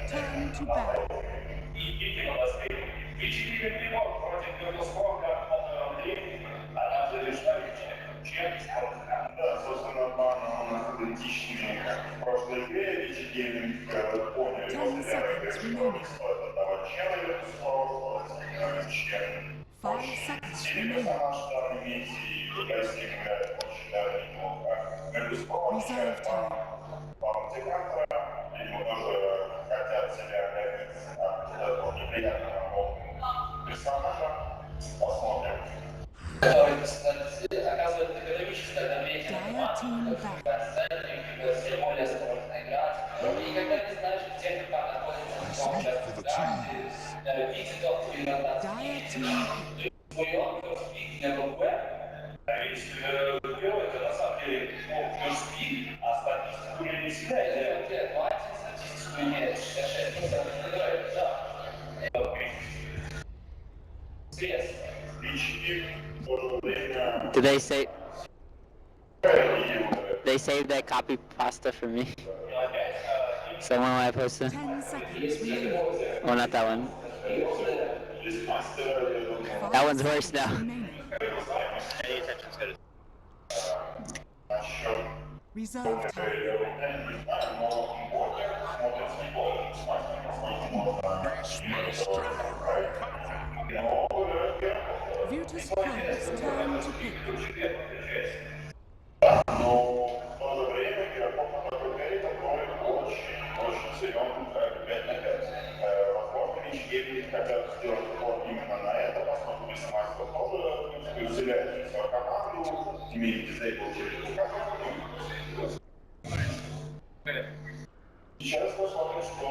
turn to battle. Vici Reborn против Virtus.Pro, Андрей, она завершает чем спортсмен. Да, собственно, у нас идентичные в прошлой игре, Vici поняли, что это того чела Virtus.Pro, чем сильный персонаж в данной миссии, и китайский играет очень даже неплохо. Virtus.Pro по мультикантера, видимо, тоже хотят себя от этого неприятного персонажа. Посмотрим. Который, кстати, оказывает экономическое давление на команду, все более сложная игра. И никогда не знаешь, где кто находится в каком участке игры, видит он иногда спик, своё спик на ВП. Ведь это на самом деле спик, а статистику я не всегда делаю. Статистику имеет 66% играет, да. Did they save that copy pasta for me? Someone when I posted? 10 seconds remaining. Oh, not that one. That one's worse now. Reserve time. Virtus.Pro's turn to pick. Но в то же время игроков на такой карте очень силен 5 на 5. Возможно, Вичи хотят сделать упор именно на это, поскольку Висмайство тоже усиляет свою команду, имеет дизейбл через команду. Сейчас посмотрим, что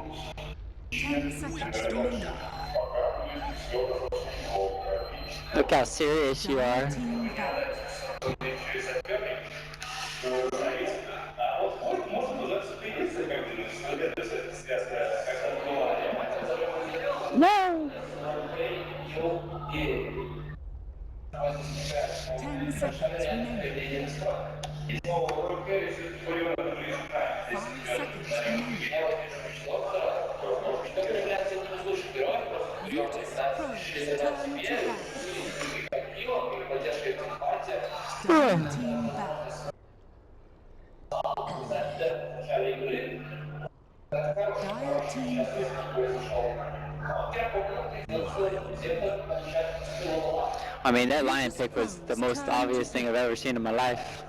будут. 10 seconds remaining. Look how serious you are. Team battle. No! 10 seconds remaining. 5 seconds remaining. Virtus.Pro's turn to battle. Dire team battle. Dire team pick. I mean, that lion pick was the most obvious thing I've ever seen in my life.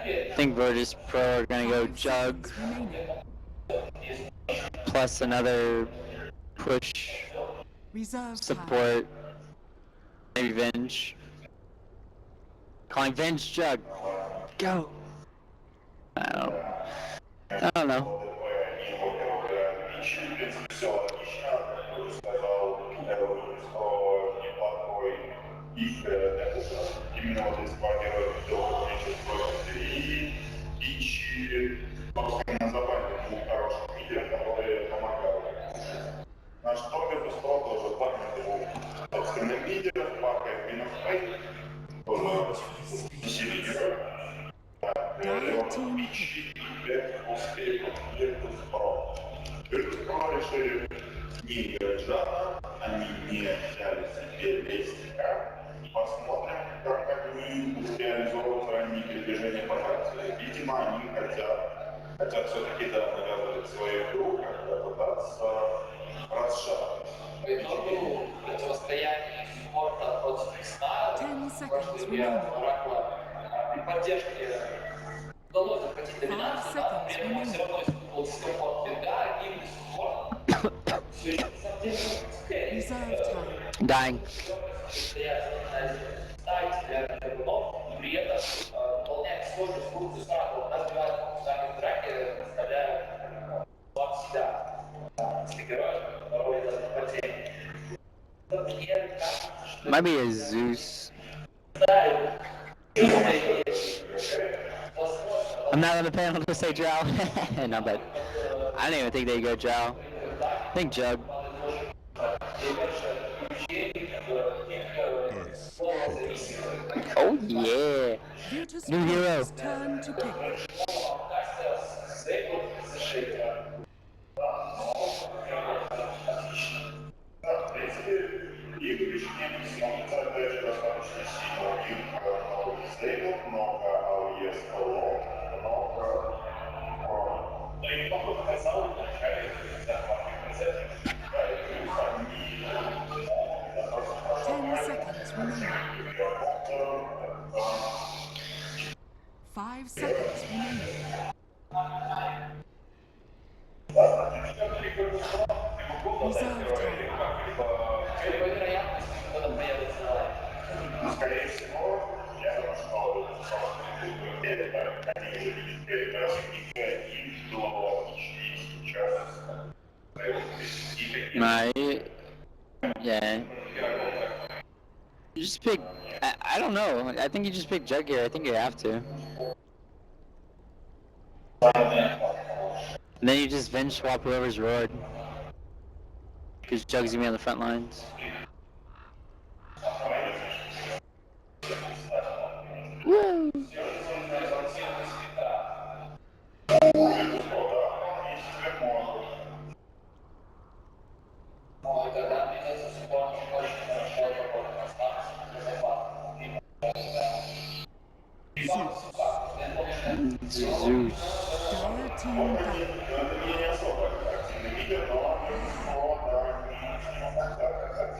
I think Virtus.Pro are gonna go Jug plus another push support, maybe Venge. Calling Venge Jug. Go. I don't know. Именно вот из два героя и Vici, собственно, забанили двух хороших лидеров, которые помогали. Наш Virtus.Pro тоже банит его собственным лидером, пакает Минофей, тоже сильный герой. Vici и успех Virtus.Pro. Virtus.Pro решили не играть жадно, они не взяли себе лестника. Посмотрим, как они реализуют ранние передвижения по карте. Видимо, они хотят все-таки навязывать свою игру, как-то пытаться расшатать. По итогу противостояние спорта против сна, при поддержке удалось захватить доминацию, но при этом все равно испытывал дискомфорт Винга, и дискомфорт все еще Dying. При этом выполняет сложную функцию сразу, разбивает функциональные драки, представляя вам себя. Если герой, второй это нападение. Might be a Zeus. I'm not on the panel to say Drow. No, but I didn't even think they'd go Drow. I think Jug. Oh yeah. New hero. Virtus.Pro's turn to pick. Remaining. 5 seconds remaining. Reserve time. Yeah. You just pick. I don't know. I think you just pick Jug here. I think you have to. And then you just venge swap whoever's roared. Because Jug's gonna be on the front lines. Woo! Zeus. Dire team back.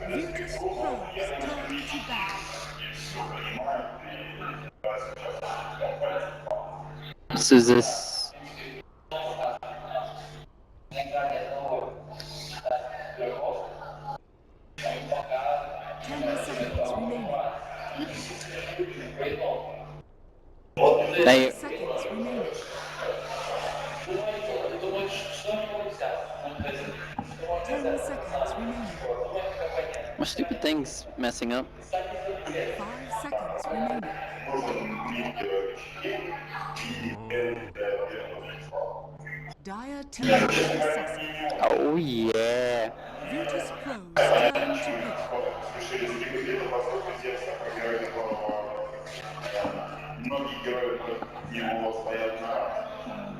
Virtus.Pro's turn to battle. This is this. 10 seconds remaining. 5 seconds remaining. 10 seconds remaining. My stupid thing's messing up. 5 seconds remaining. Dire team assassin. Oh yeah. Virtus.Pro's turn to pick. Многие герои его стоят на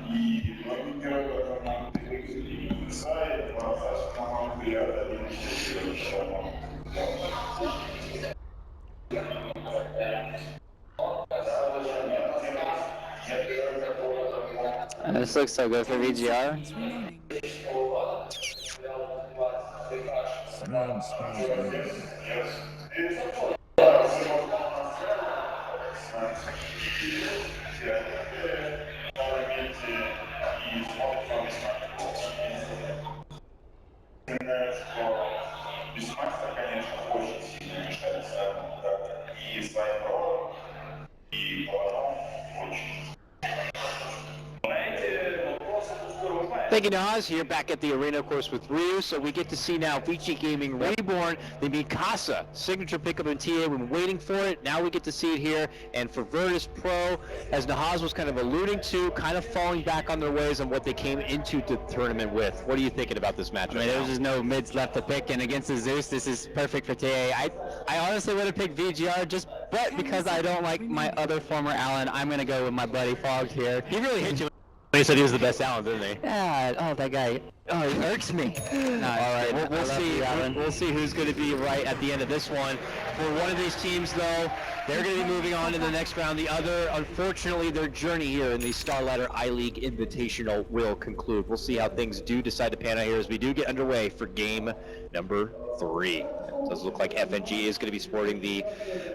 и многие герои на сайт, на мой взгляд, один This looks so good for VG.R. Thank you, Naz. Here back at the arena, of course, with Ryu. So we get to see now Vici Gaming Reborn, the Mikasa signature pickup in TA. We've been waiting for it. Now we get to see it here. And for Virtus.Pro, as Nahaz was kind of alluding to, kind of falling back on their ways on what they came into the tournament with. What are you thinking about this match? I mean, there's just no mids left to pick, and against the Zeus, this is perfect for TA. I honestly would have picked VG.R, but because I don't like my other former Allen, I'm going to go with my buddy Fogged here. He really hit you. He said he was the best Allen, didn't he? Yeah, oh, that guy. Oh, he irks me. No, all right, we'll see. We'll see who's going to be right at the end of this one. For one of these teams, though, they're going to be moving on to the next round. The other, unfortunately, their journey here in the Starladder I-League Invitational will conclude. We'll see how things do decide to pan out here as we do get underway for game number 3. It does look like FNG is going to be sporting the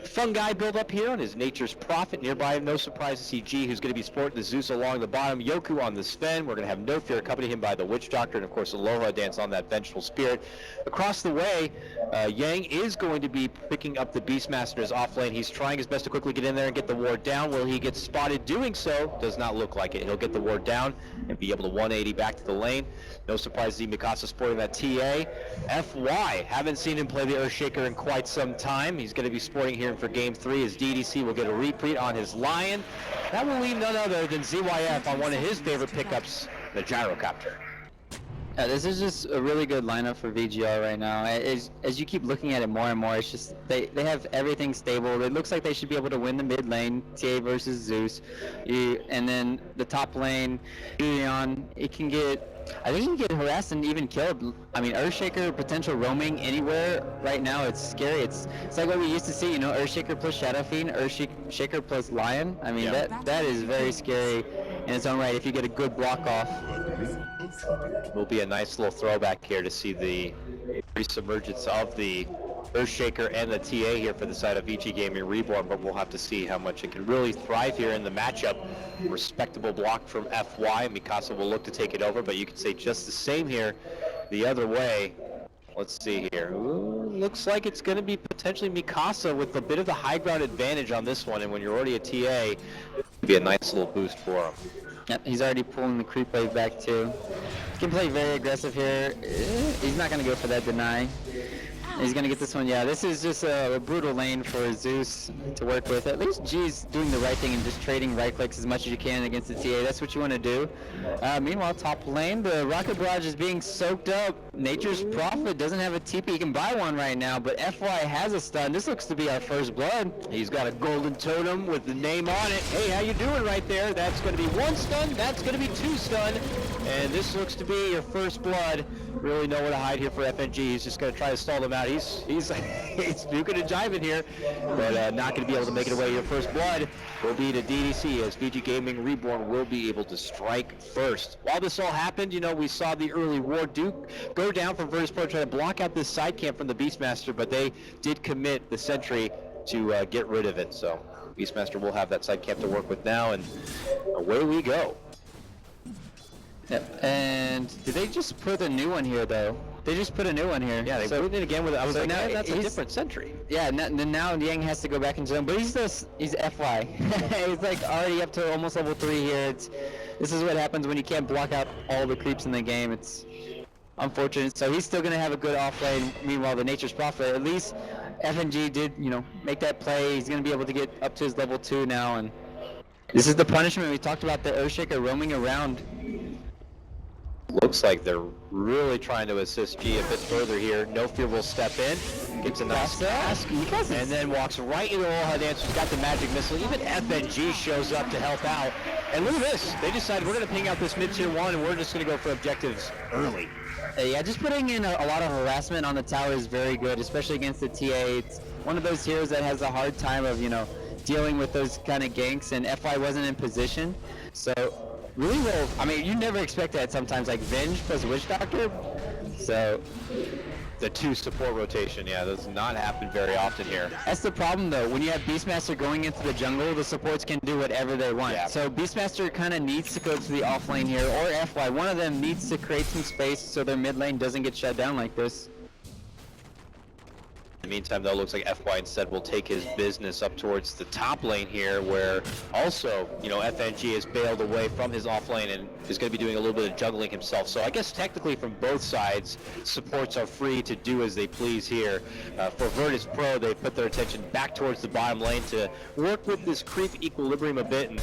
Fungi build up here on his Nature's Prophet. Nearby, no surprise to see G, who's going to be sporting the Zeus along the bottom. Yoku on the Sven. We're going to have No Fear accompany him by the Witch Doctor, and of course Aloha dance on that Vengeful Spirit. Across the way, Yang is going to be picking up the Beastmaster's off lane. He's trying his best to quickly get in there and get the ward down. Will he get spotted doing so? Does not look like it. He'll get the ward down and be able to 180 back to the lane. No surprise to see Mikasa sporting that TA. FY, haven't seen him play the the Earthshaker in quite some time. He's going to be sporting here for Game 3 as DDC will get a repeat on his Lion. That will leave none other than ZYF on one of his favorite pickups, the Gyrocopter. Yeah, this is just a really good lineup for VG.R right now. As you keep looking at it more and more, it's just they have everything stable. It looks like they should be able to win the mid lane, TA versus Zeus, and then the top lane, Julian, it can get. I think he can get harassed and even killed. I mean, Earthshaker potential roaming anywhere right now, it's scary. It's like what we used to see, you know, Earthshaker plus Shadow Fiend, Earthshaker plus Lion. I mean, that is very scary in its own right if you get a good block off. Will be a nice little throwback here to see the resubmergence of the Earthshaker and the TA here for the side of Vici Gaming Reborn, but we'll have to see how much it can really thrive here in the matchup. Respectable block from FY. Mikasa will look to take it over, but you could say just the same here the other way. Let's see here. Ooh, looks like it's going to be potentially Mikasa with a bit of the high ground advantage on this one, and when you're already a TA, it'd be a nice little boost for him. Yep, he's already pulling the creep wave back too. He can play very aggressive here. He's not going to go for that deny. He's going to get this one. Yeah, this is just a brutal lane for Zeus to work with. At least G's doing the right thing and just trading right clicks as much as you can against the TA. That's what you want to do. Meanwhile, top lane, the Rocket Barrage is being soaked up. Nature's Prophet doesn't have a TP. He can buy one right now, but FY has a stun. This looks to be our first blood. He's got a golden totem with the name on it. Hey, how you doing right there? That's going to be 1 stun. That's going to be 2 stun. And this looks to be your first blood. Really nowhere to hide here for FNG. He's just going to try to stall them out. He's duking and jiving here, but not going to be able to make it away. Your first blood will be to DDC as VG Gaming Reborn will be able to strike first. While this all happened, you know, we saw the early war Duke go down from Virtus.Pro, try to block out this side camp from the Beastmaster, but they did commit the sentry to get rid of it. So Beastmaster will have that side camp to work with now, and away we go. Yep. And did they just put a new one here though? They just put a new one here. Yeah, they put it again with. I was like, now hey, that's a different sentry. Yeah, now Yang has to go back in zone, but he's FY. He's like already up to almost level 3 here. This is what happens when you can't block out all the creeps in the game. It's unfortunate. So he's still gonna have a good off lane. Meanwhile, the Nature's Prophet, at least FNG did, you know, make that play. He's gonna be able to get up to his level 2 now, and this is the punishment. We talked about the Earthshaker roaming around. Looks like they're really trying to assist G a bit further here. No Fear will step in, gives a nice pass, and then walks right into all her dancers. Got the magic missile. Even FNG shows up to help out. And look at this. They decided we're going to ping out this mid-tier 1, and we're just going to go for objectives early. Yeah, just putting in a lot of harassment on the tower is very good, especially against the TA. It's one of those heroes that has a hard time of, you know, dealing with those kind of ganks, and FY wasn't in position. So really well, I mean, you never expect that sometimes, like Venge plus Witch Doctor. So the 2 support rotation, yeah, does not happen very often here. That's the problem though. When you have Beastmaster going into the jungle, the supports can do whatever they want. Yeah. So Beastmaster kind of needs to go to the off lane here, or FY. One of them needs to create some space so their mid lane doesn't get shut down like this. In the meantime, though, it looks like FY instead will take his business up towards the top lane here, where also, you know, FNG has bailed away from his off lane and is going to be doing a little bit of juggling himself. So I guess technically from both sides, supports are free to do as they please here. For Virtus.Pro, they put their attention back towards the bottom lane to work with this creep equilibrium a bit, and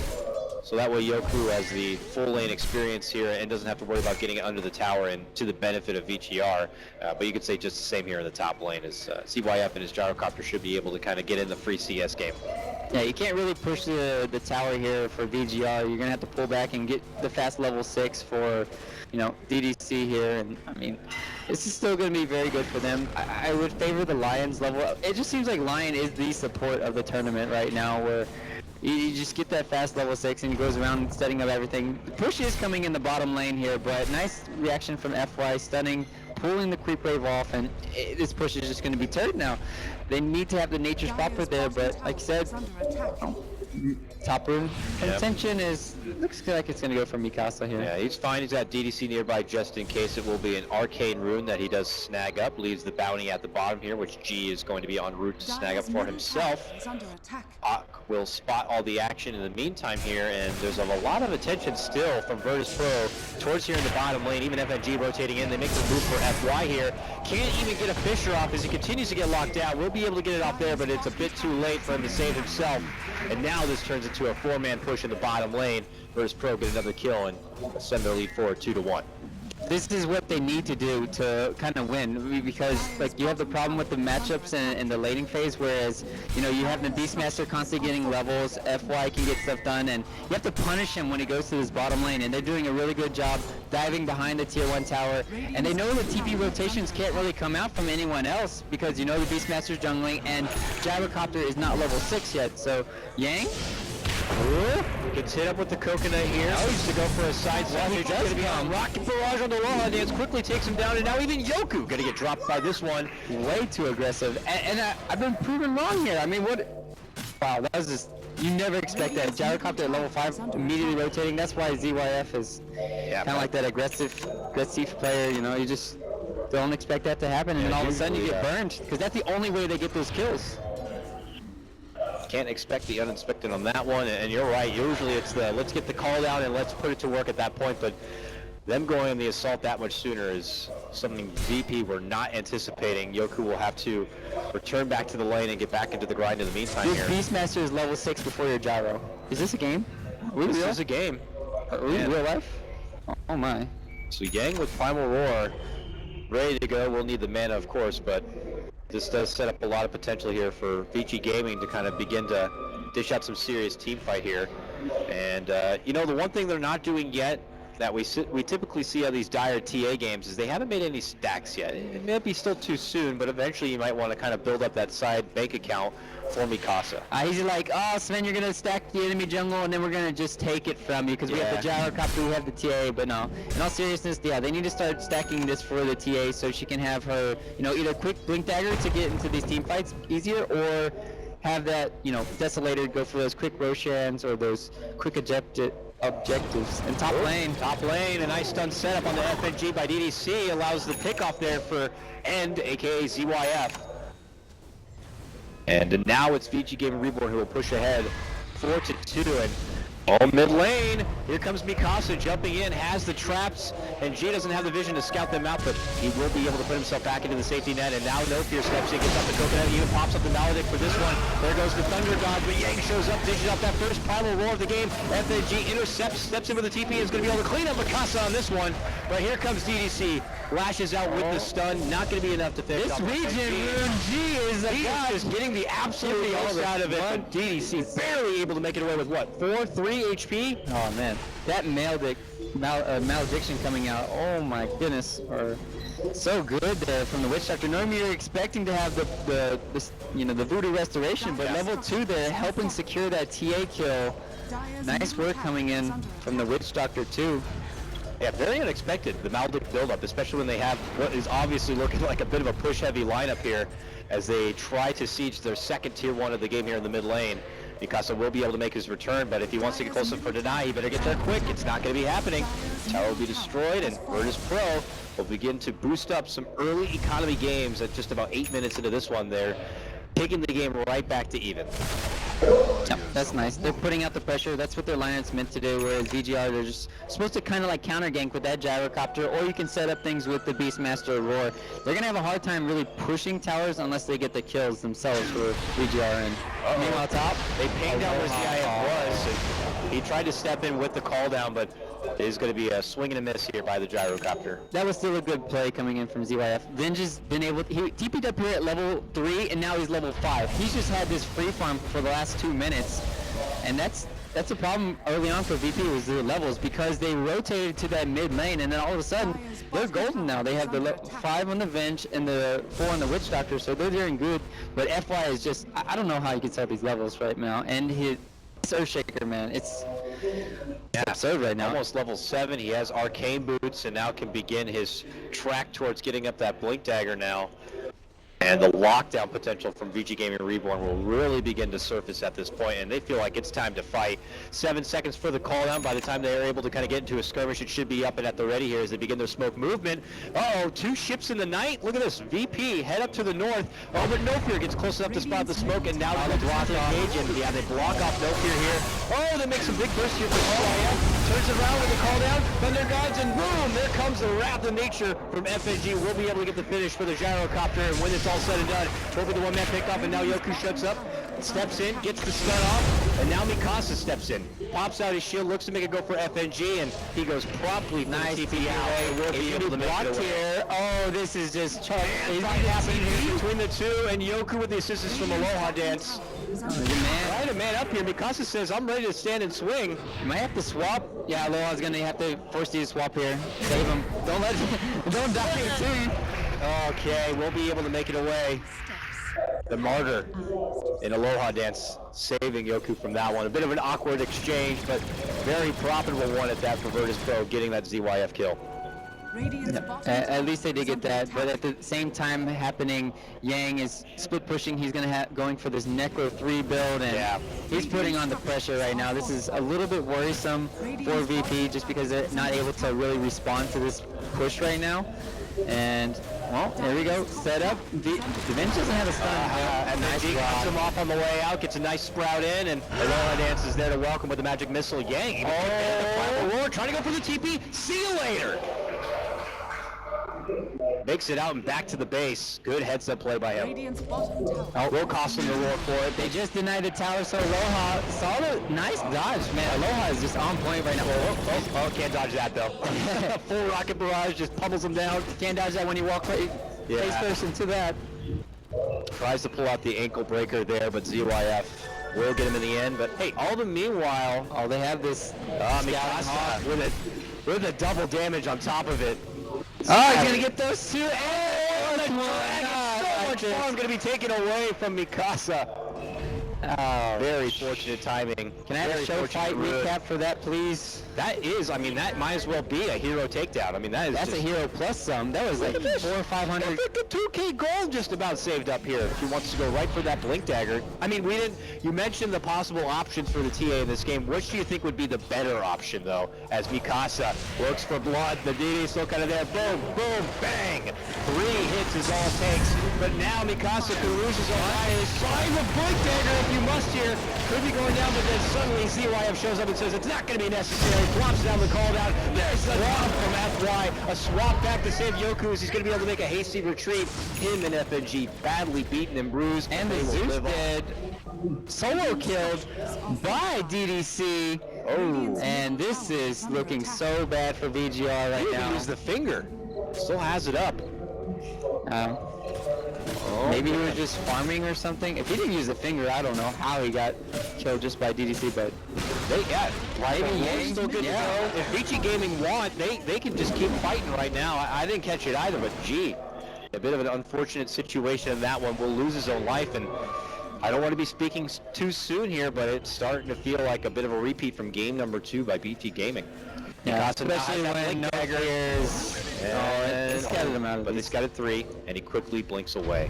so that way Yoku has the full lane experience here and doesn't have to worry about getting it under the tower, and to the benefit of VG.R. But you could say just the same here in the top lane, as CYF and his Gyrocopter should be able to kind of get in the free CS game. Yeah, you can't really push the tower here for VG.R. You're going to have to pull back and get the fast level 6 for, you know, DDC here. And I mean, this is still going to be very good for them. I would favor the Lion's level. It just seems like Lion is the support of the tournament right now, where you just get that fast level 6 and he goes around setting up everything. The push is coming in the bottom lane here, but nice reaction from FY, stunning, pulling the creep wave off, and this push is just going to be turret now. They need to have the Nature's Prophet there, but like I said, top room contention looks like it's going to go for Mikasa here. Yeah, he's fine. He's got DDC nearby just in case. It will be an arcane rune that he does snag up, leaves the bounty at the bottom here, which G is going to be en route to snag up for himself. will spot all the action in the meantime here, and there's a lot of attention still from Virtus.Pro towards here in the bottom lane. Even FNG rotating in, they make the move for FY here. Can't even get a Fisher off as he continues to get locked out. We'll be able to get it off there, but it's a bit too late for him to save himself. And now this turns into a 4-man push in the bottom lane. Virtus.Pro get another kill and send their lead forward 2-1. This is what they need to do to kind of win, because like you have the problem with the matchups in the laning phase, whereas you know you have the Beastmaster constantly getting levels, FY can get stuff done, and you have to punish him when he goes to this bottom lane, and they're doing a really good job diving behind the tier 1 tower, and they know the TP rotations can't really come out from anyone else because you know the Beastmaster's jungling and Gyrocopter is not level 6 yet, so Yang? Ooh, gets hit up with the coconut here. Oh, he's to go for a side swap. He's going to be on rocket barrage on the wall. Dance quickly takes him down, and now even Yoku going to get dropped by this one. Way too aggressive, and I've been proven wrong here. I mean, what? Wow, that was just, you never expect that. Gyrocopter at level 5 immediately rotating. That's why ZYF is kind of like that aggressive player. You know, you just don't expect that to happen, and then all of a sudden you get burned, because that's the only way they get those kills. Can't expect the unexpected on that one, and you're right, usually it's the let's get the call down and let's put it to work at that point, but them going on the assault that much sooner is something VP were not anticipating. Yoku will have to return back to the lane and get back into the grind in the meantime here. This Beastmaster is level 6 before your gyro. Is this a game? This is a game. Are we in real life? Oh my. So Yang with Primal Roar ready to go. We'll need the mana of course, but this does set up a lot of potential here for Vici Gaming to kind of begin to dish out some serious team fight here. And you know, the one thing they're not doing yet that we typically see on these dire TA games is they haven't made any stacks yet. It may be still too soon, but eventually you might want to kind of build up that side bank account for Mikasa. He's like, oh Sven, you're gonna stack the enemy jungle and then we're gonna just take it from you because we have the Gyrocopter, we have the TA, but no. In all seriousness, yeah, they need to start stacking this for the TA so she can have her, you know, either quick blink dagger to get into these team fights easier, or have that, you know, Desolator go for those quick Roshans or those quick objectives. And top lane, a nice stun setup on the FNG by DDC allows the pickoff there for End, aka ZYF. And now it's VG Gaming Reborn who will push ahead 4-2, and on mid lane, here comes Mikasa jumping in, has the traps, and G doesn't have the vision to scout them out, but he will be able to put himself back into the safety net, and now No Fear steps in, gets up the coconut, even pops up the Maledict for this one. There goes the Thunder God, but Yang shows up, dishes out that first Primal Roar of the game. FNG intercepts, steps in with the TP, is going to be able to clean up Mikasa on this one, but here comes DDC, lashes out with the stun, not going to be enough to finish. This region, Rune G is a guy just getting the absolute most out of it, but DDC barely able to make it away with what, 4-3 HP? Oh man, that malediction coming out, oh my goodness, are so good there from the Witch Doctor. Normally you're expecting to have the you know, the Voodoo Restoration, but level 2 there helping secure that TA kill. Nice work coming in from the Witch Doctor too. Yeah, very unexpected, the Maledict build-up, especially when they have what is obviously looking like a bit of a push-heavy lineup here as they try to siege their second tier 1 of the game here in the mid lane. Mikasa will be able to make his return, but if he wants to get close up for Deny, he better get there quick. It's not going to be happening. Tower will be destroyed, and Virtus.Pro will begin to boost up some early economy games at just about 8 minutes into this one there, taking the game right back to even. Yep, that's nice. They're putting out the pressure. That's what their lineup's meant to do, whereas VG.R, they're just supposed to kind of like counter gank with that Gyrocopter, or you can set up things with the Beastmaster Roar. They're going to have a hard time really pushing towers unless they get the kills themselves for VG.R. And meanwhile top, they pinged down where ZIF was, and he tried to step in with the call down, but it is going to be a swing and a miss here by the Gyrocopter. That was still a good play coming in from ZYF. Vinge has been able to, he TP'd up here at level 3 and now he's level 5. He's just had this free farm for the last 2 minutes, and that's a problem early on for VP was their levels, because they rotated to that mid lane and then all of a sudden they're golden now. They have the 5 on the Vinge and the 4 on the Witch Doctor, so they're doing good, but FY is just, I don't know how he gets out these levels right now, and his Earthshaker, man, it's absurd right now. Almost level 7, he has arcane boots and now can begin his track towards getting up that blink dagger now. And the lockdown potential from VG Gaming Reborn will really begin to surface at this point, and they feel like it's time to fight. 7 seconds for the call down. By the time they are able to kind of get into a skirmish, it should be up and at the ready here as they begin their smoke movement. Uh-oh, 2 ships in the night. Look at this. VP head up to the north. Oh, but No Fear gets close enough to spot the smoke, and now they block engage, and yeah, they block off No Fear here. Oh, they make some big bursts here for CYF. Turns it around with the call down, thunder guides, and boom, there comes the Wrath of Nature from FNG. We'll be able to get the finish for the gyrocopter, and when it's all said and done, go for the one-man pickoff, and now Yoku shuts up, steps in, gets the stun off, and now Mikasa steps in, pops out his shield, looks to make it go for FNG, and he goes promptly for the TP out. We'll be able to make it here. Oh, this is just happening between the two, and Yoku with the assistance from Aloha Dance. Trying to man up here. Mikasa says, I'm ready to stand and swing. You might have to swap. Yeah, Aloha's gonna have to force you to swap here. Save him. Don't let don't die soon. Okay, we'll be able to make it away. The martyr in Aloha Dance saving Yoku from that one. A bit of an awkward exchange, but very profitable one at that for Virtus.Pro, getting that ZYF kill. At least they did get that, but at the same time happening, Yang is split pushing. He's going for this Necro 3 build, and he's putting on the pressure right now. This is a little bit worrisome for VP just because they're not able to really respond to this push right now. And well, there we go. Set up. Vince doesn't have a stun. And nice cuts him off on the way out. Gets a nice sprout in, and Aloha Dance is there to welcome with the magic missile. Yang. Trying to go for the TP. See you later. Makes it out and back to the base. Good heads-up play by him. Oh, will cost them the roar for it. They just denied the tower, so Aloha saw the nice dodge, man. Aloha is just on point right now. Oh, can't dodge that though. Full rocket barrage just pummels him down. Can't dodge that when you walk face first into that. Tries to pull out the ankle breaker there, but ZYF will get him in the end. But hey, all the meanwhile, they have this Mikasa with a double damage on top of it. Oh, he's gonna get those two. So much farm gonna be taken away from Mikasa. Oh, very fortunate timing. Can I have a show fight recap for that, please? That is, I mean, that might as well be a hero takedown. I mean, that's a hero plus some. That was like 400 or 500. Look at 2K gold just about saved up here. If he wants to go right for that blink dagger. I mean, you mentioned the possible options for the TA in this game. Which do you think would be the better option, though? As Mikasa looks for blood, the DD is still kind of there. Boom, boom, bang. 3 hits is all it takes. But now Mikasa can lose his own eye. Trying the blink dagger if you must here. Could be going down, but then suddenly CYF shows up and says it's not going to be necessary. Drops down the call down. There's the drop from FY. A swap back to save Yoku as he's going to be able to make a hasty retreat. Him and FNG badly beaten and bruised. And the Zeus dead. Solo killed by DDC. Oh. And this is looking so bad for VG.R right now. He used the finger. Still has it up. Maybe he was just farming or something. If he didn't use the finger, I don't know how he got killed just by DDC, but maybe Yang's still good to go. If Vici Gaming want, they can just keep fighting right now. I didn't catch it either, but gee, a bit of an unfortunate situation in that one. Will lose his own life, and I don't want to be speaking too soon here, but it's starting to feel like a bit of a repeat from game number 2 by VG Gaming. Yeah, especially when No Fear is... It's scattered him out. But they scattered 3, and he quickly blinks away.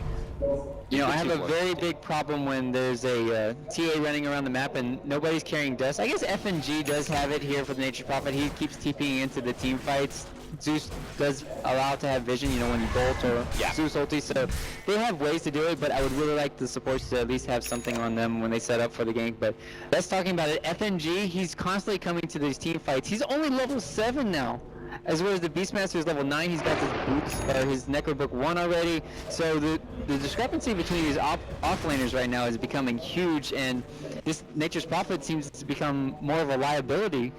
You know, I have a very big problem when there's a TA running around the map and nobody's carrying dust. I guess FNG does have it here for the Nature Prophet. He keeps TPing into the team fights. Zeus does allow to have vision, you know, when you bolt or Zeus ulti, so they have ways to do it, but I would really like the supports to at least have something on them when they set up for the gank. But that's talking about it. FNG, he's constantly coming to these team fights. He's only level 7 now. As well as the Beastmaster is level 9, he's got his boots, his Necrobook 1 already. So the discrepancy between these offlaners right now is becoming huge, and this Nature's Prophet seems to become more of a liability.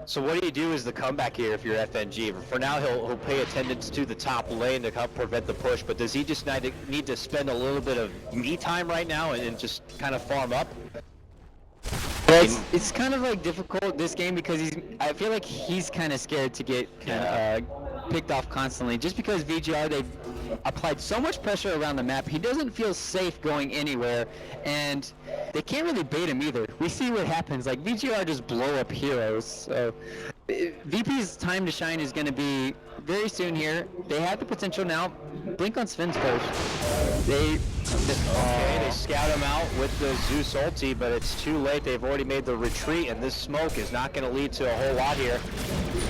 So what do you do as the comeback here if you're FNG? For now, he'll pay attendance to the top lane to help prevent the push, but does he just need to spend a little bit of me time right now and just kind of farm up? Well, it's kind of like difficult this game because I feel like he's kind of scared to get picked off constantly. Just because VG.R, they've applied so much pressure around the map, he doesn't feel safe going anywhere, and they can't really bait him either. We see what happens, like VG.R just blow up heroes, so VP's time to shine is going to be very soon here. They have the potential now. Blink on Sven's first. They scout him out with the Zeus ulti, but it's too late. They've already made the retreat, and this smoke is not going to lead to a whole lot here.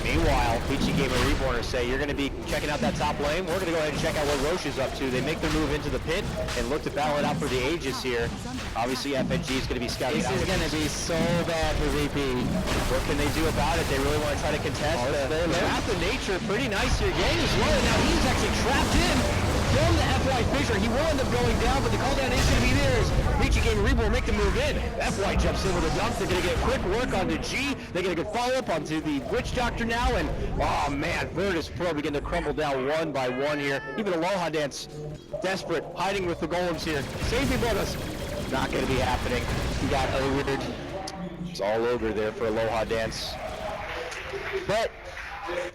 Meanwhile, Vici Game and Reborn say, you're going to be checking out that top lane. We're going to go ahead and check out what Roche is up to. They make their move into the pit and look to battle it out for the Aegis here. Obviously, FNG is going to be scouting out. This is going to be so bad for VP. What can they do about it? They really want to try to contest. The Wrath of Nature, pretty nice here. Gang is low. Now he's actually trapped in from the FY Fissure. He will end up going down, but the call down is going to be theirs. Vici Game and Reborn make the move in. FY jumps in with a dunk. They're going to get quick work onto G. They're going to get follow-up onto the Witch Doctor now, and oh man, Virtus.Pro begin to crumble down one by one here. Even Aloha Dance, desperate, hiding with the golems here. Save me, brothers. Not going to be happening. He got ogred. It's all ogre there for Aloha Dance. But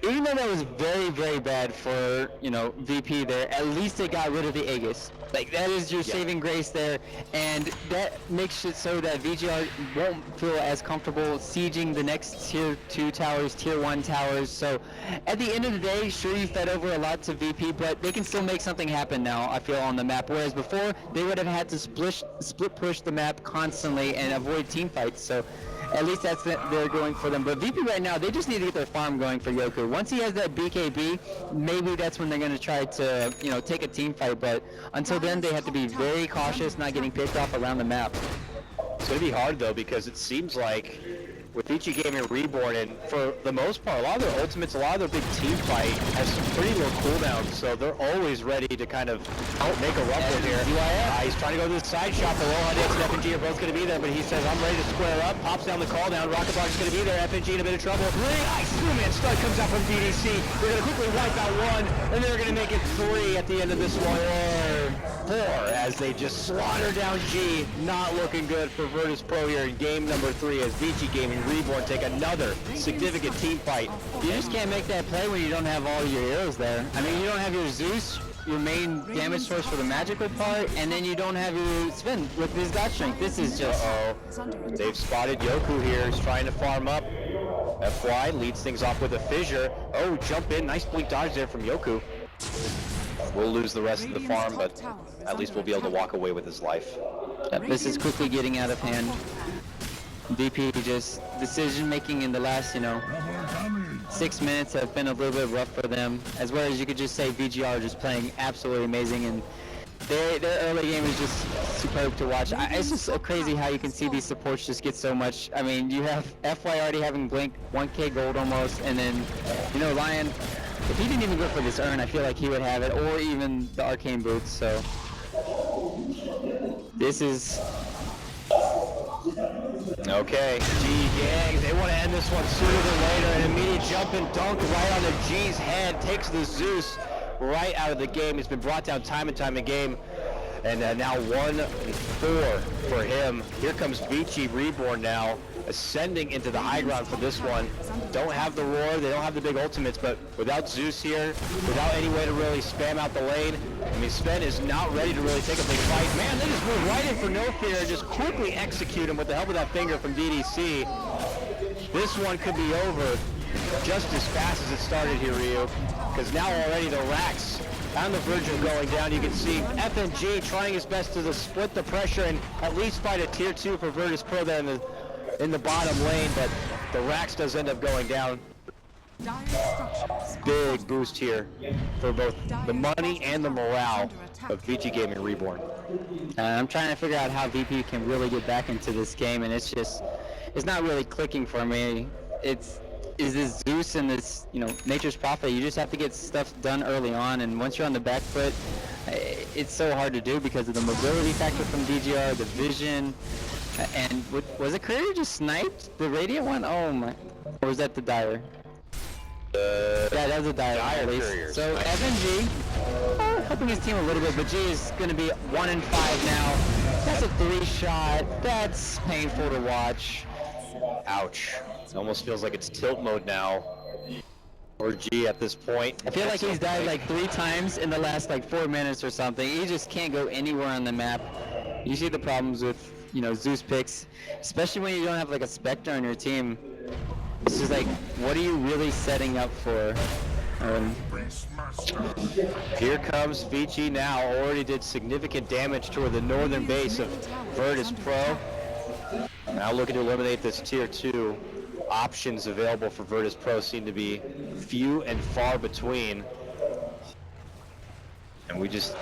even though that was very, very bad for, you know, VP there, at least they got rid of the Aegis. Like, that is your saving grace there, and that makes it so that VG.R won't feel as comfortable sieging the next tier 2 towers, tier 1 towers. So at the end of the day, sure, you fed over a lot to VP, but they can still make something happen now, I feel, on the map. Whereas before, they would have had to split push the map constantly and avoid team fights. So at least that's they're going for them. But VP right now, they just need to get their farm going for Yoku. Once he has that BKB, maybe that's when they're going to try to, you know, take a team fight. But until then, they have to be very cautious, not getting picked off around the map. It's going to be hard, though, because it seems like with Vici Game and Reborn, and for the most part, a lot of their ultimates, a lot of their big team fight has some pretty low cooldowns, so they're always ready to kind of make a rumble here. He's trying to go to the side shot. The Aloha Dance and FNG are both going to be there, but he says, I'm ready to square up. Pops down the call down. Rocket Block is going to be there. FNG in a bit of trouble. Really nice two-man stun comes out from DDC. They're going to quickly wipe out one, and they're going to make it 3 at the end of this one. Or 4 as they just slaughter down G. Not looking good for Virtus.Pro here in game number 3 as Vici Game and Reborn take another significant team fight. You just can't make that play when you don't have all your arrows there. I mean, you don't have your Zeus, your main damage source for the magical part, and then you don't have your Sven with his God Strength. This is just... They've spotted Yoku here. He's trying to farm up. FY leads things off with a fissure. Oh, jump in. Nice blink dodge there from Yoku. We'll lose the rest of the farm, but at least we'll be able to walk away with his life. This is quickly getting out of hand. VP just decision making in the last, 6 minutes have been a little bit rough for them. As well as you could just say VG.R just playing absolutely amazing, and their early game is just superb to watch. It's just so crazy how you can see these supports just get so much. I mean, you have FY already having Blink, 1k gold almost, and then, Lion, if he didn't even go for this urn, I feel like he would have it, or even the arcane boots, so this is... Okay, G-Gangs, they want to end this one sooner than later. An immediate jump and dunk right on the G's head, takes the Zeus right out of the game. It's been brought down time and time again. And now 1-4 for him. Here comes Vici Reborn now, ascending into the high ground for this one. Don't have the roar, they don't have the big ultimates, but without Zeus here, without any way to really spam out the lane, I mean, Sven is not ready to really take a big fight. Man, they just move right in for no fear and just quickly execute him with the help of that finger from DDC. This one could be over just as fast as it started here, Ryu, because now already the racks on the verge of going down. You can see FNG trying his best to split the pressure and at least fight a tier 2 for Virtus.Pro there in the bottom lane, but the racks does end up going down. Big boost here for both the money and the morale of Vici Game and Reborn. I'm trying to figure out how VP can really get back into this game, and it's not really clicking for me. Is this Zeus and this, Nature's Prophet? You just have to get stuff done early on, and once you're on the back foot, it's so hard to do because of the mobility factor from VG.R, the vision, and was it Courier just sniped the Radiant one? Oh my, or was that the Dire? Yeah, that was a Dire at least. So FNG, helping his team a little bit, but G is going to be 1-5 now. That's a 3-shot. That's painful to watch. Ouch. It almost feels like it's tilt mode now. Or G at this point. I feel like he's died like 3 times in the last 4 minutes or something. He just can't go anywhere on the map. You see the problems with, Zeus picks, especially when you don't have a Spectre on your team. This is like, what are you really setting up for? Here comes Vici now, already did significant damage toward the northern base of Virtus.Pro. Now looking to eliminate this tier 2. Options available for Virtus.Pro seem to be few and far between. And we just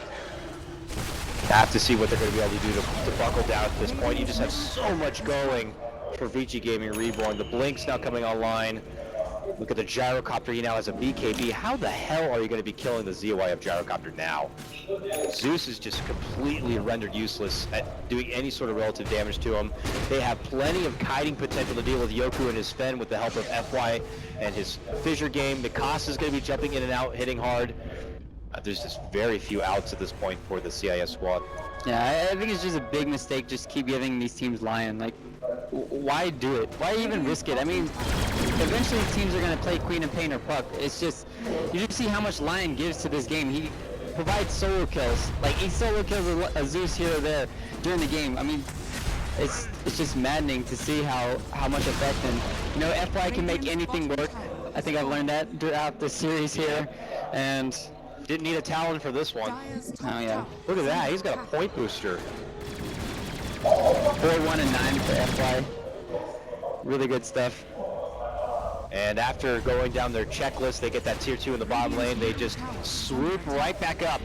have to see what they're going to be able to do to buckle down at this point. You just have so much going for Vici Gaming Reborn. The Blink's now coming online. Look at the gyrocopter, he now has a BKB. How the hell are you going to be killing the ZYF gyrocopter now? Zeus is just completely rendered useless at doing any sort of relative damage to him. They have plenty of kiting potential to deal with Yoku and his Sven with the help of FY and his fissure game. Mikasa's going to be jumping in and out, hitting hard. There's just very few outs at this point for the CIS squad. Yeah, I think it's just a big mistake. Just keep giving these teams Lion. Like, why do it? Why even risk it? I mean, eventually teams are going to play Queen and Pain or Puck. It's just, you just see how much Lion gives to this game. He provides solo kills. Like, he solo kills a Zeus here or there during the game. I mean, it's just maddening to see how much effect. And, you know, FY can make anything work. I think I've learned that throughout the series here. And didn't need a Talon for this one. Oh, yeah. Look at that, he's got a point booster. 4-1 and 9 for FY. Really good stuff. And after going down their checklist, they get that tier 2 in the bottom lane. They just swoop right back up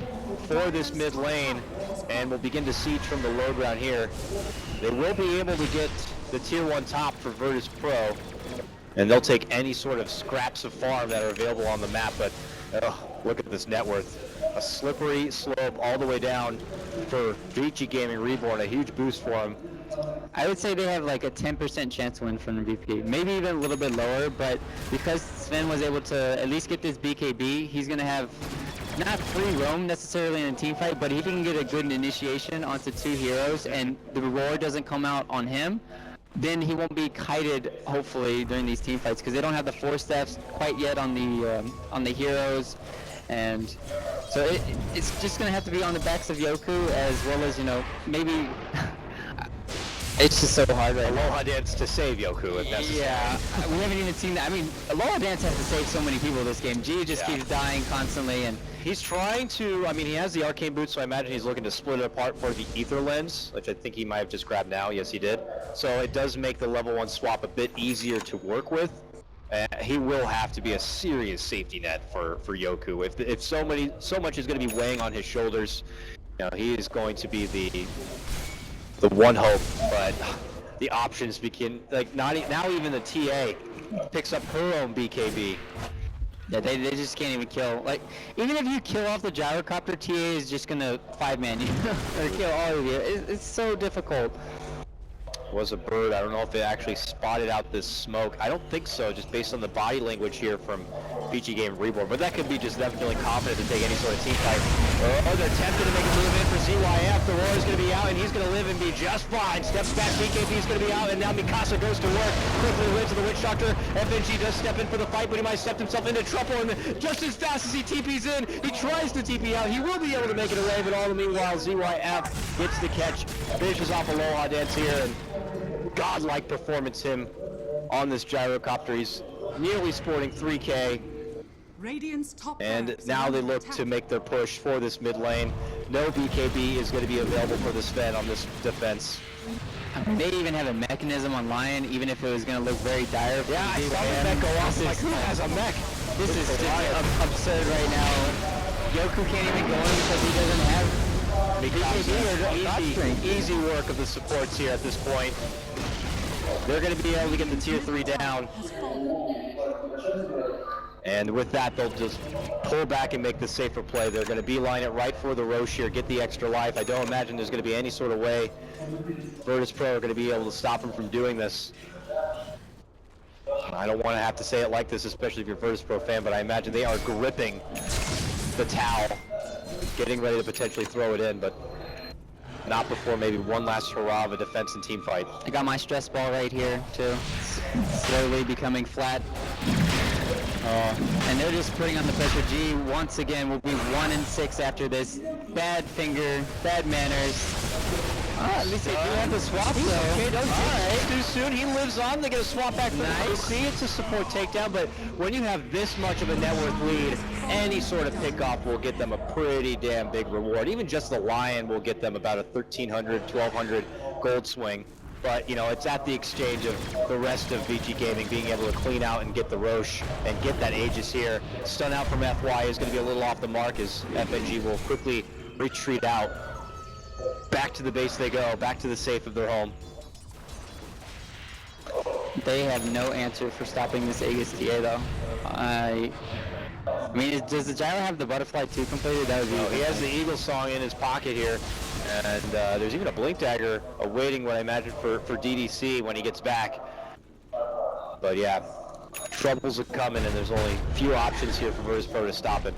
for this mid lane and will begin to siege from the low ground here. They will be able to get the tier 1 top for Virtus.Pro, and they'll take any sort of scraps of farm that are available on the map, but look at this net worth. A slippery slope all the way down for Vici Gaming Reborn, a huge boost for him. I would say they have like a 10% chance to win from the VP, maybe even a little bit lower, but because Sven was able to at least get this BKB, he's going to have not free roam necessarily in a team fight, but if he can get a good initiation onto 2 heroes and the reward doesn't come out on him, then he won't be kited, hopefully, during these team fights, because they don't have the 4 steps quite yet on the heroes, and so it's just going to have to be on the backs of Yoku, as well as, you know, maybe it's just so hard right now. Aloha Dance to save Yoku if necessary. Yeah, we haven't even seen that. I mean, Aloha Dance has to save so many people this game. G just keeps dying constantly, and he's trying to, I mean, he has the arcane boot, so I imagine he's looking to split it apart for the ether lens, which I think he might have just grabbed now. Yes, he did. So it does make the level 1 swap a bit easier to work with. He will have to be a serious safety net for Yoku. If so much is going to be weighing on his shoulders, you know, he is going to be the one hope, but the options begin, like, now even the TA picks up her own BKB. Yeah, they just can't even kill. Like, even if you kill off the gyrocopter, TA is just gonna 5-man you, or kill all of you. It's so difficult. Was a bird. I don't know if it actually spotted out this smoke. I don't think so, just based on the body language here from Vici Game Reborn. But that could be just them feeling confident to take any sort of team fight. Oh, they're tempted to make a move in for ZYF. The Roar is going to be out, and he's going to live and be just fine. Steps back, BKB is going to be out, and now Mikasa goes to work. Quickly wins to the Witch Doctor. FNG does step in for the fight, but he might have stepped himself into trouble. And just as fast as he TPs in, he tries to TP out. He will be able to make it away, but all the meanwhile, ZYF gets the catch, finishes off Aloha Dance here, and godlike performance him on this gyrocopter. He's nearly sporting 3K. Radiant's top And barracks now are they under look attack. to make their push for this mid lane. No BKB is going to be available for the Sven on this defense. They even have a mechanism on Lion, even if it was going to look very dire. Yeah, I saw the mech go off. Like, who has a mech? This is just absurd right now. Yoku can't even go in because he doesn't have Easy work of the supports here at this point. They're going to be able to get the tier 3 down. And with that, they'll just pull back and make the safer play. They're going to beeline it right for the Roche here, get the extra life. I don't imagine there's going to be any sort of way Virtus.Pro are going to be able to stop him from doing this. I don't want to have to say it like this, especially if you're a Virtus.Pro fan, but I imagine they are gripping the towel, getting ready to potentially throw it in, but not before maybe one last hurrah of a defense and team fight. I got my stress ball right here, too. Slowly becoming flat. And they're just putting on the pressure. G, once again, will be 1-6 after this. Bad finger, bad manners. At least they do have the swap, He's though. okay, don't Alright. too soon. He lives on. They get a swap back for Nice. see, it's a support takedown, but when you have this much of a net worth lead, any sort of pickoff will get them a pretty damn big reward. Even just the Lion will get them about a 1,300, 1,200 gold swing. But, you know, it's at the exchange of the rest of VG Gaming being able to clean out and get the Roche and get that Aegis here. Stun out from FY is going to be a little off the mark as FNG will quickly retreat out. Back to the base they go, back to the safe of their home. They have no answer for stopping this Aegis TA, though. I mean, does the Gyro have the butterfly 2 completed? That would be. He has the Eagle Song in his pocket here, and there's even a Blink Dagger awaiting what I imagine for DDC when he gets back. But yeah, troubles are coming, and there's only few options here for Virtus.Pro to stop it.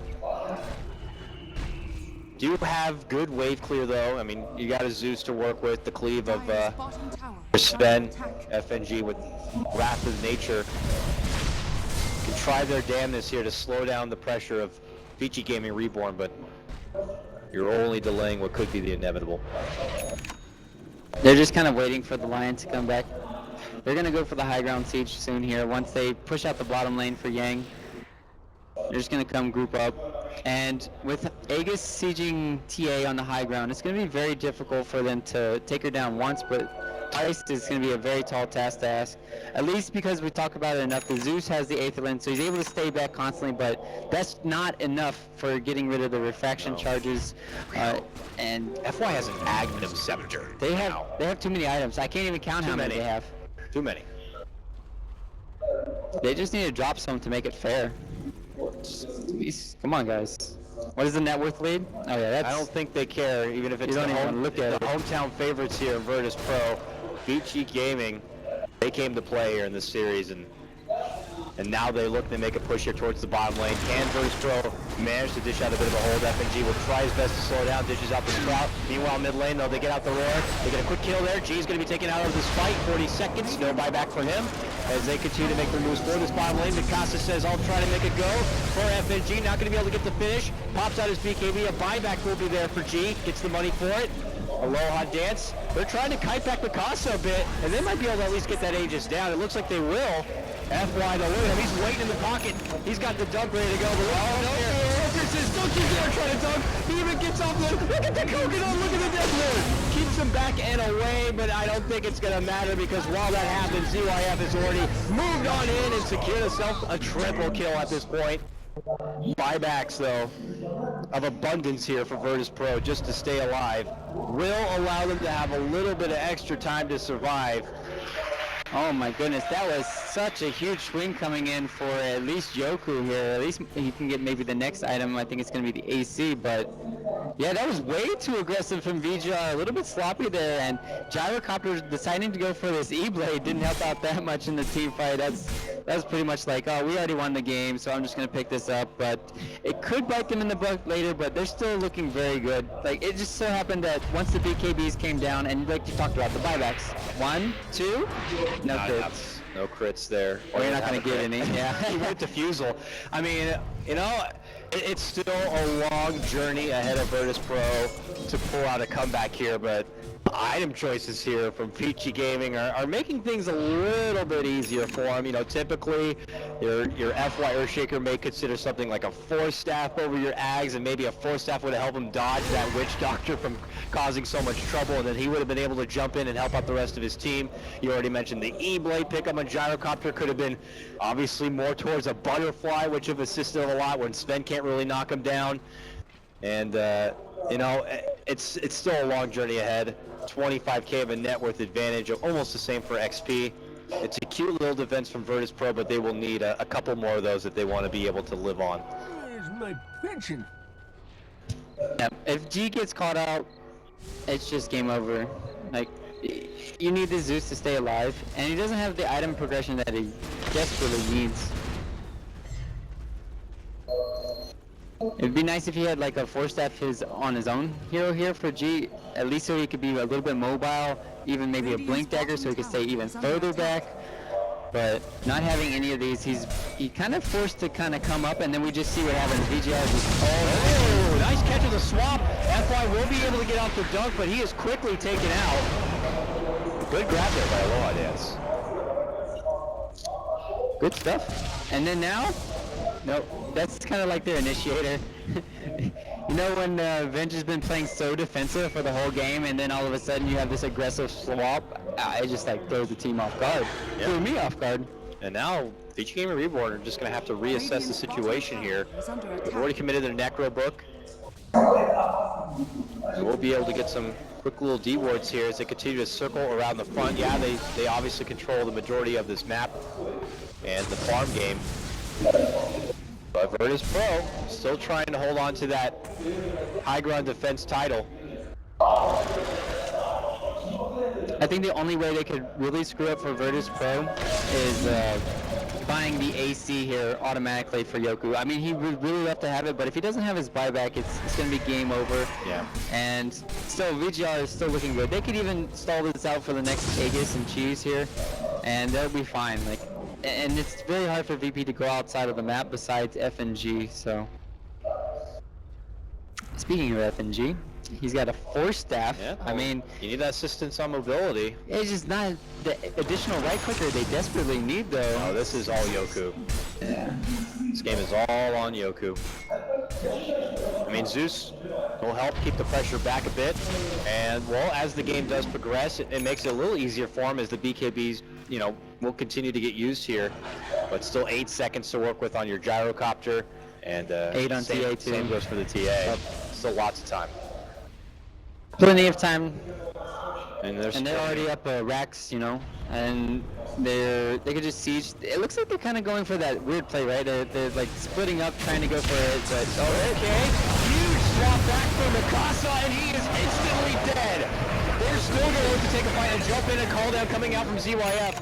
Do have good wave clear though. I mean, you got a Zeus to work with, the cleave of Dire's bottom tower. Sven, Attack. FNG with Wrath of Nature. Can try their damnness here to slow down the pressure of Vici Gaming Reborn, but you're only delaying what could be the inevitable. They're just kind of waiting for the Lion to come back. They're going to go for the high ground siege soon here. Once they push out the bottom lane for Yang, they're just going to come group up. And with Aegis sieging TA on the high ground, it's going to be very difficult for them to take her down once, but twice is going to be a very tall task to ask. At least because we talk about it enough, the Zeus has the Aether Lens, so he's able to stay back constantly, but that's not enough for getting rid of the refraction charges. And FY has an Aghanim Scepter. they have too many items. I can't even count how many they have. Too many. They just need to drop some to make it fair. Come on, guys. What is the net worth lead? Oh yeah, that's. I don't think they care, even if it's You the, don't even look at the it. hometown favorites here in Virtus.Pro. Vici Gaming, they came to play here in this series, and now they look to make a push here towards the bottom lane. Can Virtus.Pro manage to dish out a bit of a hold? FNG will try his best to slow down, dishes out the Sprout. Meanwhile, mid lane, though, they get out the roar. They get a quick kill there. G's going to be taken out of this fight. 40 seconds, no buyback for him. As they continue to make their moves for this bottom lane, Mikasa says, I'll try to make a go for FNG. Not going to be able to get the finish. Pops out his BKB. A buyback will be there for G. Gets the money for it. Aloha dance. They're trying to kite back Mikasa a bit, and they might be able to at least get that Aegis down. It looks like they will. FY though, look at him, he's waiting in the pocket. He's got the dunk ready to go. But don't you dare try to dunk. He even gets off the, look at the coconut, look at the death lord. Keeps him back and away, but I don't think it's gonna matter because while that happens, ZYF has already moved on in and secured himself a triple kill at this point. Buybacks though, of abundance here for Virtus.Pro just to stay alive, will allow them to have a little bit of extra time to survive. Oh my goodness, that was such a huge swing coming in for at least Yoku here. At least he can get maybe the next item. I think it's going to be the AC, but yeah, that was way too aggressive from VG.R. A little bit sloppy there, and Gyrocopter deciding to go for this E-Blade didn't help out that much in the team fight. That's pretty much like, oh, we already won the game, so I'm just going to pick this up. But it could bite them in the butt later, but they're still looking very good. Like, it just so happened that once the BKBs came down, and like you talked about, the buybacks. 1, 2, no crits. No crits there. Or you're not going to get any. Yeah. He went to Fusel. I mean, you know, it's still a long journey ahead of Virtus.Pro to pull out a comeback here, but item choices here from Vici Gaming are making things a little bit easier for him. You know, typically your FY Earthshaker may consider something like a Force Staff over your Ags, and maybe a Force Staff would have helped him dodge that Witch Doctor from causing so much trouble, and then he would have been able to jump in and help out the rest of his team. You already mentioned the E-Blade pickup on Gyrocopter could have been obviously more towards a Butterfly, which have assisted a lot when Sven can't really knock him down. And you know, it's still a long journey ahead. 25k of a net worth advantage, almost the same for XP. It's a cute little defense from Virtus.Pro, but they will need a couple more of those if they want to be able to live on. Where's my pension? Yeah, if G gets caught out, it's just game over. Like, you need the Zeus to stay alive, and he doesn't have the item progression that he desperately needs. It'd be nice if he had like a Force Staff on his own hero here for G, at least so he could be a little bit mobile, even maybe a Blink Dagger so he could stay even further back. But not having any of these, he kind of forced to kind of come up, and then we just see what happens. VG.R just Oh, nice catch of the swap. Y will be able to get off the dunk, but he is quickly taken out. Good grab there by Aloha Dance. Good stuff. And then now, no, that's kind of like their initiator. You know when Venge has been playing so defensive for the whole game, and then all of a sudden you have this aggressive swap, it just like throws the team off guard. Yeah. Threw me off guard. And now, VG and Reborn are just going to have to reassess the situation here. They've already committed their Necro book. So we'll be able to get some quick little D wards here as they continue to circle around the front. Yeah, they obviously control the majority of this map and the farm game. But Virtus.Pro still trying to hold on to that high ground defense title. I think the only way they could really screw up for Virtus.Pro is buying the AC here automatically for Yoku. I mean, he would really love to have it, but if he doesn't have his buyback, it's going to be game over. Yeah. And still, VG.R is still looking good. They could even stall this out for the next Aegis and Cheese here, and they'll be fine. Like, and it's very hard for VP to go outside of the map besides F and G, so. Speaking of F and G, he's got a force staff. Yeah, I mean, you need that assistance on mobility. it's just not the additional right clicker they desperately need, though. Oh, this is all Yoku. Yeah. This game is all on Yoku. I mean, Zeus will help keep the pressure back a bit, and well, as the game does progress, it makes it a little easier for him as the BKBs, you know, will continue to get used here. But still 8 seconds to work with on your gyrocopter, and 8 on TA too. Same goes for the TA. Still lots of time. Plenty of time. And they're already up racks, you know, and they could just siege. It looks like they're kind of going for that weird play, right? They're like splitting up, trying to go for it. But okay, huge swap back from Mikasa, and he is instantly dead. They're still going to look to take a fight and jump in and call down coming out from ZYF.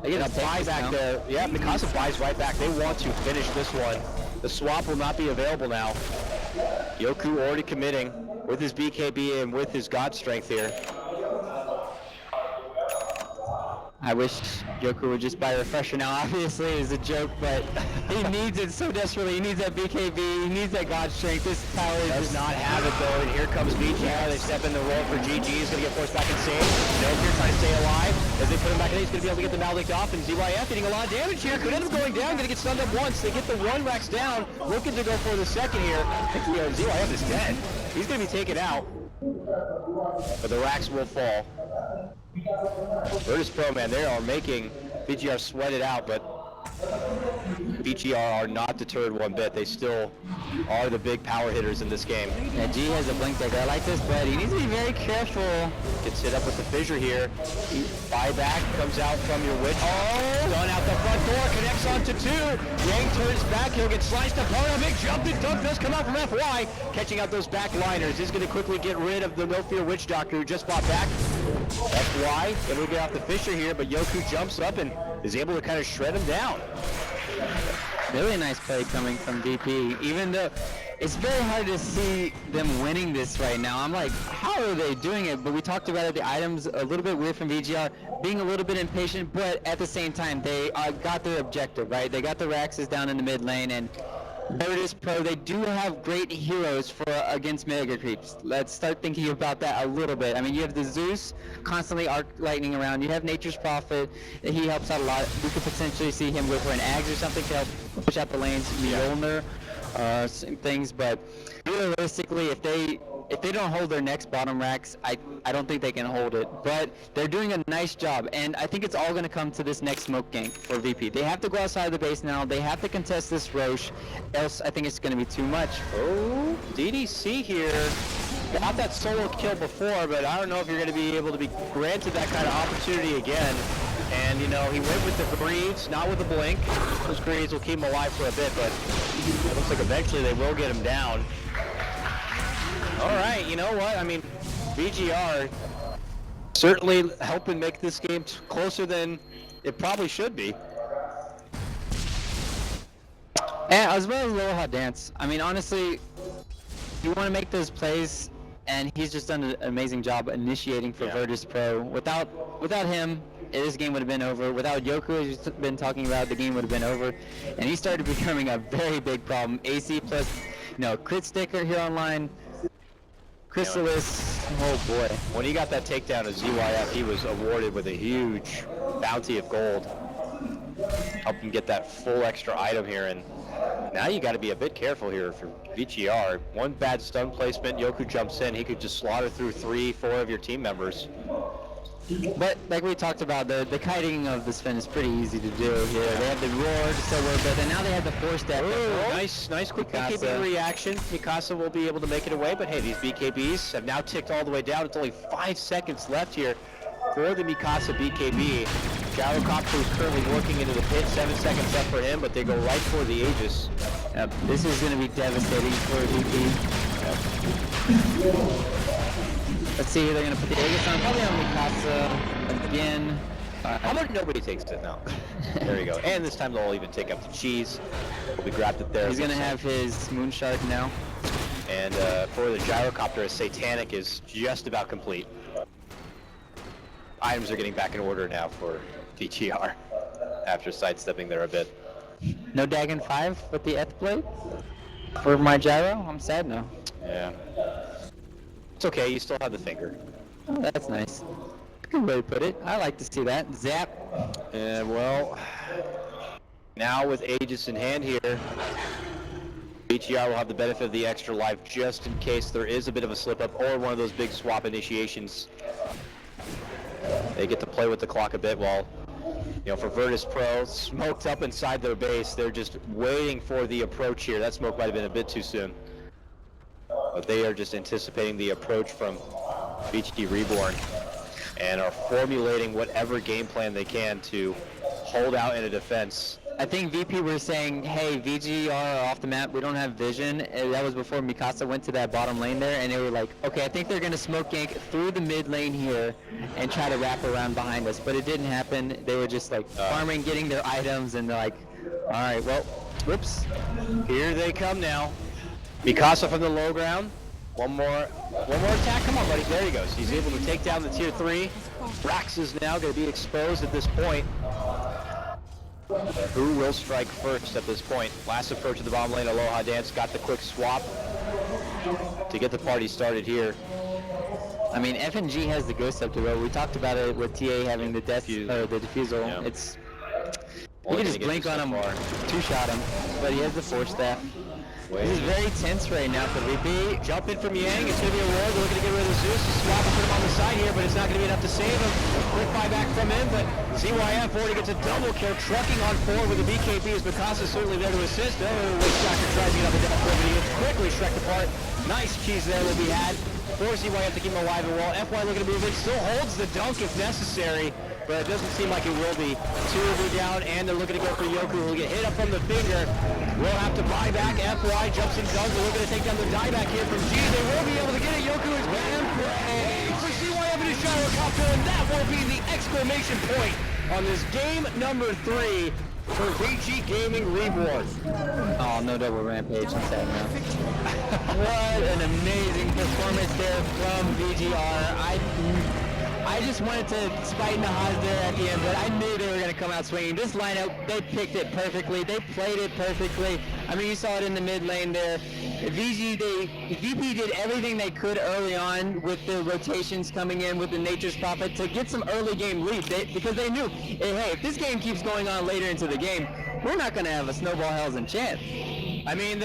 They get a buy back there. Yeah, Mikasa buys right back. They want to finish this one. The swap will not be available now. Yoku already committing with his BKB and with his God Strength here. I wish Yoku would just buy a refresher now. Obviously, it's a joke, but he needs it so desperately. He needs that BKB. He needs that God Strength. This tower Does not have it though, and here comes VG.R. They step in the role for GG. He's going to get forced back and saved. Nokia trying to stay alive. As they put him back in, he's going to be able to get the Malik off, and ZYF getting a lot of damage here. Could end up going down. Going to get stunned up once. They get the one racks down. Looking to go for the second here. I think ZYF is dead. He's going to be taken out. But the racks will fall. Virtus.Pro, man, they are making VG.R sweat it out, but VG.R are not deterred one bit. They still are the big power hitters in this game. Yeah, G has a blink deck. I like this, but he needs to be very careful. Gets hit up with the fissure here. Buyback comes out from your witch. Oh, done out the front door, connects onto two. Yang turns back, he'll get sliced apart. A big jump and dunk does come out from FY. Catching out those back liners. He's going to quickly get rid of the No Fear Witch Doctor who just fought back. FY, then we get off the fissure here, but Yoku jumps up and is able to kind of shred him down. Really nice play coming from DP, even though it's very hard to see them winning this right now. I'm like, how are they doing it? But we talked about it, the items a little bit weird from VG.R, being a little bit impatient, but at the same time, they got their objective, right? They got the Raxes down in the mid lane, and Virtus.Pro, they do have great heroes for against mega creeps. Let's start thinking about that a little bit. I mean, you have the Zeus constantly arc lightning around. You have Nature's Prophet. He helps out a lot. We could potentially see him go for an Ags or something to help push out the lanes. Mjolnir, some things. But realistically, if they don't hold their next bottom racks, I don't think they can hold it. But they're doing a nice job, and I think it's all going to come to this next smoke gank for VP. They have to go outside of the base now. They have to contest this Roche, else I think it's going to be too much. Oh, DDC here. Got that solo kill before, but I don't know if you're going to be able to be granted that kind of opportunity again. And, you know, he went with the Greaves, not with the Blink. Those Greaves will keep him alive for a bit, but it looks like eventually they will get him down. All right, you know what? I mean, VG.R certainly helping make this game closer than it probably should be. And as well as Aloha Dance. I mean, honestly, you want to make those plays, and he's just done an amazing job initiating for Virtus.Pro. Without him, this game would have been over. Without Yoku, as you've been talking about, the game would have been over. And he started becoming a very big problem. AC plus, crit sticker here online. Chrysalis, oh boy. When he got that takedown of ZYF, he was awarded with a huge bounty of gold. Help him get that full extra item here, and now you got to be a bit careful here for VG.R. One bad stun placement, Yoku jumps in, he could just slaughter through 3-4 of your team members. But like we talked about, the kiting of this fin is pretty easy to do here. They have the roar to still work with, and now they have the force step. Nice quick BKB reaction. Mikasa will be able to make it away, but hey, these BKBs have now ticked all the way down. It's only 5 seconds left here for the Mikasa BKB. Gyrocopter is currently working into the pit, 7 seconds left for him, but they go right for the Aegis. Yep, this is going to be devastating for VP. Yep. Let's see who they're going to put the Aegis on. Probably on Mikasa again. How about nobody takes it now? There you go. And this time they'll even take up the cheese. We grabbed it there. He's going to have his Moonshark now. And for the Gyrocopter, Satanic is just about complete. Items are getting back in order now for VG.R after sidestepping there a bit. No Dagon 5 with the Eth Blade for my Gyro? I'm sad now. Yeah. It's okay, you still have the finger. Oh, that's nice. Good way to put it. I like to see that. Zap. And well, now with Aegis in hand here, VG.R will have the benefit of the extra life just in case there is a bit of a slip up or one of those big swap initiations. They get to play with the clock a bit while, you know, for Virtus.Pro, smoked up inside their base. They're just waiting for the approach here. That smoke might have been a bit too soon. But they are just anticipating the approach from Vici Reborn and are formulating whatever game plan they can to hold out in a defense. I think VP were saying, hey, VG.R are off the map, we don't have vision. And that was before Mikasa went to that bottom lane there, and they were like, okay, I think they're going to smoke gank through the mid lane here and try to wrap around behind us. But it didn't happen. They were just like farming, getting their items, and they're like, all right, well, whoops. Here they come now. Mikasa from the low ground. One more attack. Come on, buddy. There he goes. He's able to take down the tier 3. Rax is now going to be exposed at this point. Who will strike first at this point? Last approach of the bottom lane. Aloha Dance got the quick swap to get the party started here. I mean, FNG has the ghost up to row. We talked about it with TA having the death, or the defusal. Yeah. It's you can just blink on him or two-shot him, but he has the force staff. This is very tense right now for VP. Jump in from Yang. It's going to be a war. They're looking to get rid of Zeus. Swap and put him on the side here, but it's not going to be enough to save him. Quick buyback from him, but ZYF already gets a double kill, trucking on forward with the BKB as Mikasa is certainly there to assist. Oh, Witchcracker tries to get up and down forward, but he gets quickly Shrek apart. Nice cheese there will be had for ZYF to keep him alive and well. FY looking to move in. Still holds the dunk if necessary, but it doesn't seem like it will be. 2 will be down, and they're looking to go for Yoku, who will get hit up from the finger. We'll have to buy back. FY jumps and dunks. We're looking to take down the dieback here from G. They will be able to get it. Yoku is grand for ZYF and his Gyrocopter, and that will be the exclamation point on this game number 3 for VG Gaming Reborn. Oh, no double rampage inside now. What an amazing performance there from VG.R. I just wanted to spite in the highs there at the end, but I knew they were going to come out swinging. This lineup, they picked it perfectly. They played it perfectly. I mean, you saw it in the mid lane there. VP did everything they could early on with the rotations coming in with the Nature's Prophet to get some early game leads because they knew, hey, if this game keeps going on later into the game, we're not going to have a snowball hells and chance. I mean,